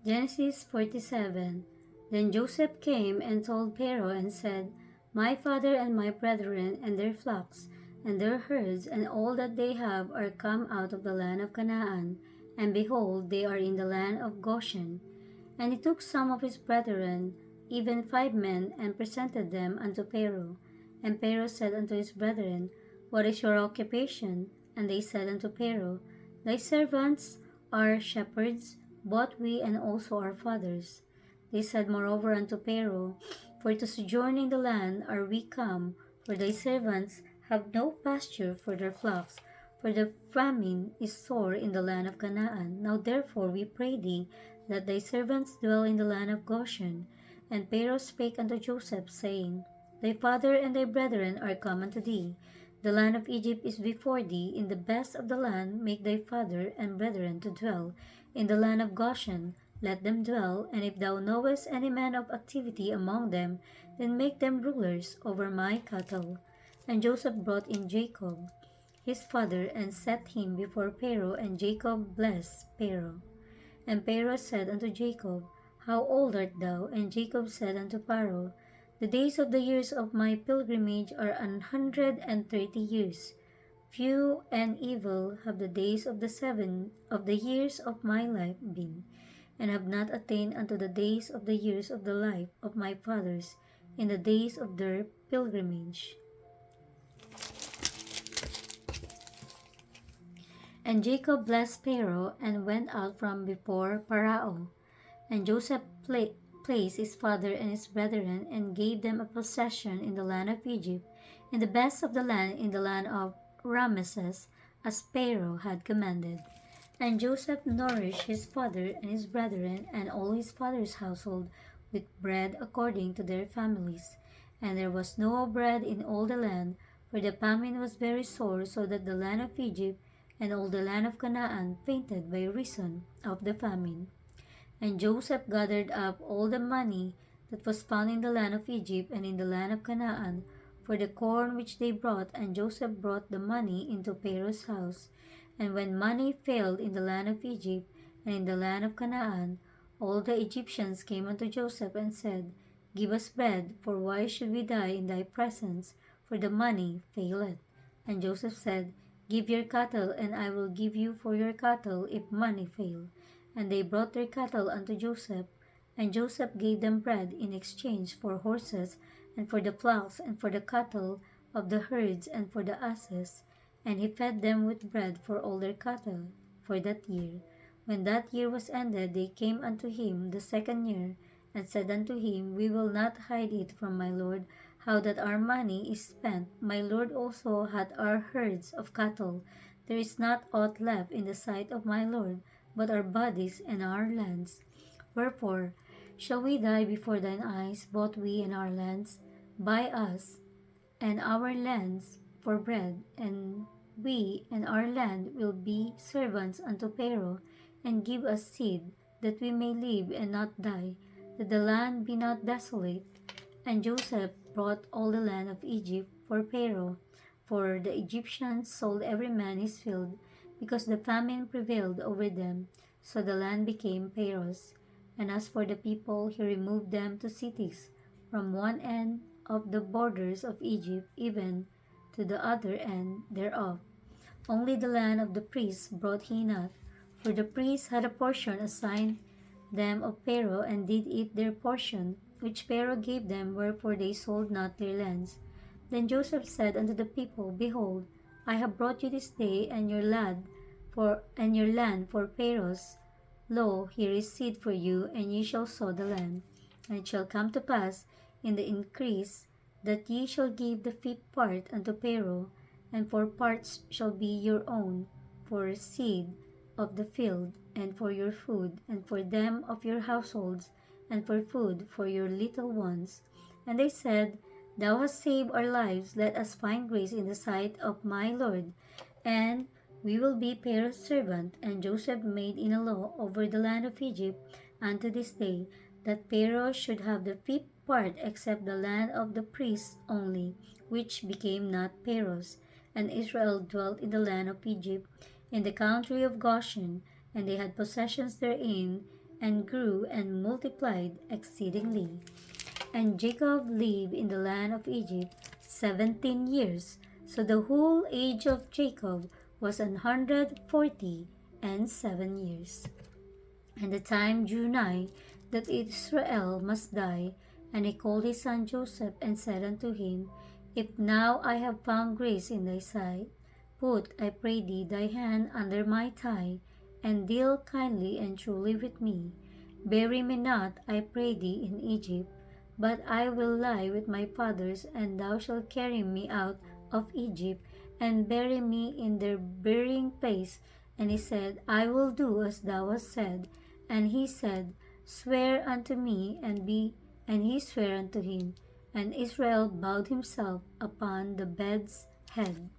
Genesis 47. Then Joseph came and told Pharaoh and said, My father and my brethren and their flocks and their herds and all that they have are come out of the land of Canaan, and behold, they are in the land of Goshen. And he took some of his brethren, even 5 men, and presented them unto Pharaoh. And Pharaoh said unto his brethren, What is your occupation? And they said unto Pharaoh, Thy servants are shepherds, both we and also our fathers. They said moreover unto Pharaoh, For to sojourn in the land are we come, for thy servants have no pasture for their flocks, for the famine is sore in the land of Canaan. Now therefore we pray thee, that thy servants dwell in the land of Goshen. And Pharaoh spake unto Joseph, saying, Thy father and thy brethren are come unto thee. The land of Egypt is before thee. In the best of the land make thy father and brethren to dwell. In the land of Goshen let them dwell, and if thou knowest any man of activity among them, then make them rulers over my cattle. And Joseph brought in Jacob, his father, and set him before Pharaoh, and Jacob blessed Pharaoh. And Pharaoh said unto Jacob, How old art thou? And Jacob said unto Pharaoh, The days of the years of my pilgrimage are 130 years. Few and evil have the days of the 7 of the years of my life been, and have not attained unto the days of the years of the life of my fathers in the days of their pilgrimage. And Jacob blessed Pharaoh and went out from before Pharaoh. And Joseph placed his father and his brethren, and gave them a possession in the land of Egypt, in the best of the land, in the land of Ramesses, as Pharaoh had commanded. And Joseph nourished his father and his brethren and all his father's household with bread according to their families. And there was no bread in all the land, for the famine was very sore, so that the land of Egypt and all the land of Canaan fainted by reason of the famine. And Joseph gathered up all the money that was found in the land of Egypt and in the land of Canaan for the corn which they brought, and Joseph brought the money into Pharaoh's house. And when money failed in the land of Egypt and in the land of Canaan, all the Egyptians came unto Joseph and said, Give us bread, for why should we die in thy presence? For the money faileth. And Joseph said, Give your cattle, and I will give you for your cattle if money fail. And they brought their cattle unto Joseph, and Joseph gave them bread in exchange for horses, and for the flocks, and for the cattle of the herds, and for the asses. And he fed them with bread for all their cattle for that year. When that year was ended, they came unto him the second year, and said unto him, We will not hide it from my lord, how that our money is spent. My lord also hath our herds of cattle. There is not aught left in the sight of my lord, but our bodies and our lands. Wherefore shall we die before thine eyes, both we and our lands? Buy us and our lands for bread, and we and our land will be servants unto Pharaoh, and give us seed, that we may live and not die, that the land be not desolate. And Joseph brought all the land of Egypt for Pharaoh, for the Egyptians sold every man his field, because the famine prevailed over them. So the land became Pharaoh's. And as for the people, he removed them to cities, from one end of the borders of Egypt even to the other end thereof. Only the land of the priests brought he not, for the priests had a portion assigned them of Pharaoh, and did eat their portion, which Pharaoh gave them, wherefore they sold not their lands. Then Joseph said unto the people, Behold, I have brought you this day and your land for Pharaoh's. Lo, here is seed for you, and ye shall sow the land. And it shall come to pass in the increase that ye shall give the fifth part unto Pharaoh, and 4 parts shall be your own, for seed of the field, and for your food, and for them of your households, and for food for your little ones. And they said, Thou hast saved our lives, let us find grace in the sight of my Lord, and we will be Pharaoh's servant. And Joseph made in a law over the land of Egypt unto this day, that Pharaoh should have the fifth part, except the land of the priests only, which became not Pharaoh's. And Israel dwelt in the land of Egypt, in the country of Goshen, and they had possessions therein, and grew and multiplied exceedingly. And Jacob lived in the land of Egypt 17 years. So the whole age of Jacob was 147 years. And the time drew nigh that Israel must die. And he called his son Joseph and said unto him, If now I have found grace in thy sight, put, I pray thee, thy hand under my thigh, and deal kindly and truly with me. Bury me not, I pray thee, in Egypt, but I will lie with my fathers, and thou shalt carry me out of Egypt, and bury me in their burying place. And he said, I will do as thou hast said. And he said, Swear unto me, and he sware unto him. And Israel bowed himself upon the bed's head.